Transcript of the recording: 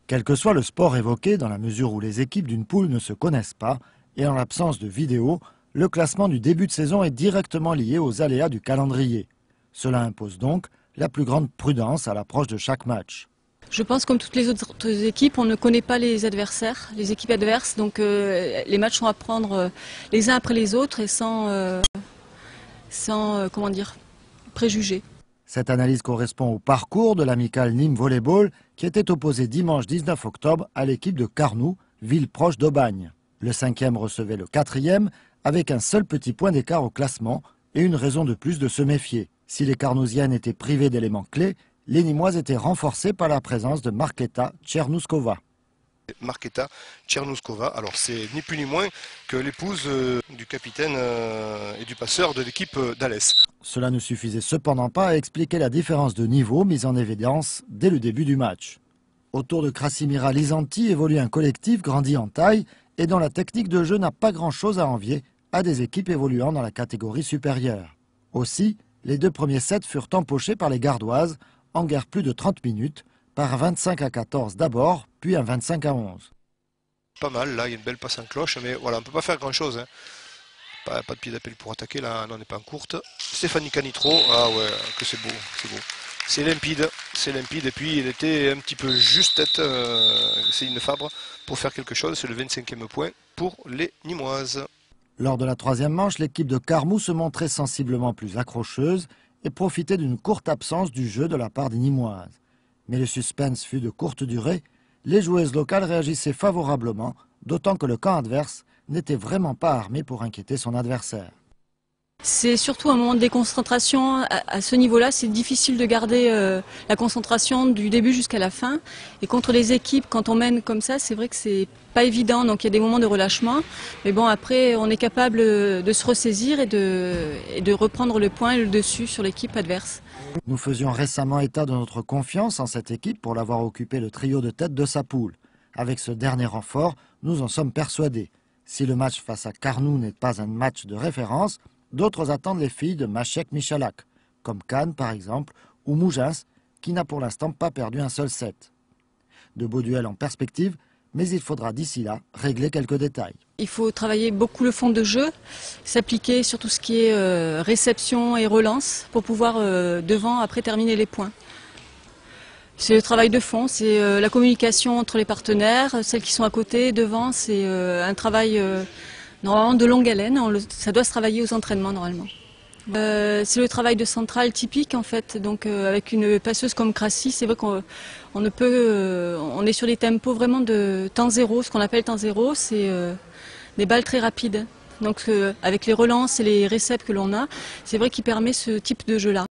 Quel que soit le sport évoqué, dans la mesure où les équipes d'une poule ne se connaissent pas, et en l'absence de vidéo, le classement du début de saison est directement lié aux aléas du calendrier. Cela impose donc la plus grande prudence à l'approche de chaque match. Je pense comme toutes les autres équipes, on ne connaît pas les adversaires, les équipes adverses, donc les matchs sont à prendre les uns après les autres et sans préjugés. Cette analyse correspond au parcours de l'amicale Nîmes Volleyball qui était opposé dimanche 19 octobre à l'équipe de Carnoux, ville proche d'Aubagne. Le 5e recevait le 4e avec un seul petit point d'écart au classement et une raison de plus de se méfier. Si les Carnousiennes étaient privées d'éléments clés, les Nîmoises étaient renforcées par la présence de Markéta Tchernouskova. Markéta Tchernouskova, alors c'est ni plus ni moins que l'épouse du capitaine et du passeur de l'équipe d'Alès. Cela ne suffisait cependant pas à expliquer la différence de niveau mise en évidence dès le début du match. Autour de Krasimira Lizanti évolue un collectif grandi en taille et dont la technique de jeu n'a pas grand-chose à envier à des équipes évoluant dans la catégorie supérieure. Aussi, les 2 premiers sets furent empochés par les Gardoises en guère plus de 30 minutes, par 25-14 d'abord, puis un 25-11. Pas mal, là il y a une belle passe en cloche, mais voilà, on ne peut pas faire grand chose. Hein. Pas de pied d'appel pour attaquer, là on n'est pas en courte. Stéphanie Canitro, ah ouais, que c'est beau, c'est beau. C'est limpide, et puis il était un petit peu juste tête, Céline Fabre, pour faire quelque chose. C'est le 25e point pour les Nîmoises. Lors de la 3e manche, l'équipe de Carmou se montrait sensiblement plus accrocheuse et profitait d'une courte absence du jeu de la part des Nîmoises. Mais le suspense fut de courte durée. Les joueuses locales réagissaient favorablement, d'autant que le camp adverse n'était vraiment pas armé pour inquiéter son adversaire. C'est surtout un moment de déconcentration. À ce niveau-là, c'est difficile de garder la concentration du début jusqu'à la fin. Et contre les équipes, quand on mène comme ça, c'est vrai que c'est pas évident. Donc il y a des moments de relâchement. Mais bon, après, on est capable de se ressaisir et de reprendre le point et le dessus sur l'équipe adverse. Nous faisions récemment état de notre confiance en cette équipe pour l'avoir occupé le trio de tête de sa poule. Avec ce dernier renfort, nous en sommes persuadés. Si le match face à Carnoux n'est pas un match de référence, d'autres attendent les filles de Maciek Michalak, comme Cannes par exemple, ou Mougins, qui n'a pour l'instant pas perdu un seul set. De beaux duels en perspective, mais il faudra d'ici là régler quelques détails. Il faut travailler beaucoup le fond de jeu, s'appliquer sur tout ce qui est réception et relance pour pouvoir devant après terminer les points. C'est le travail de fond, c'est la communication entre les partenaires, celles qui sont à côté, devant, c'est un travail normalement de longue haleine, ça doit se travailler aux entraînements normalement. C'est le travail de centrale typique en fait, donc avec une passeuse comme Crassi, c'est vrai qu'on on est sur des tempos vraiment de temps zéro, ce qu'on appelle temps zéro, c'est des balles très rapides. Donc avec les relances et les réceps que l'on a, c'est vrai qu'il permet ce type de jeu-là.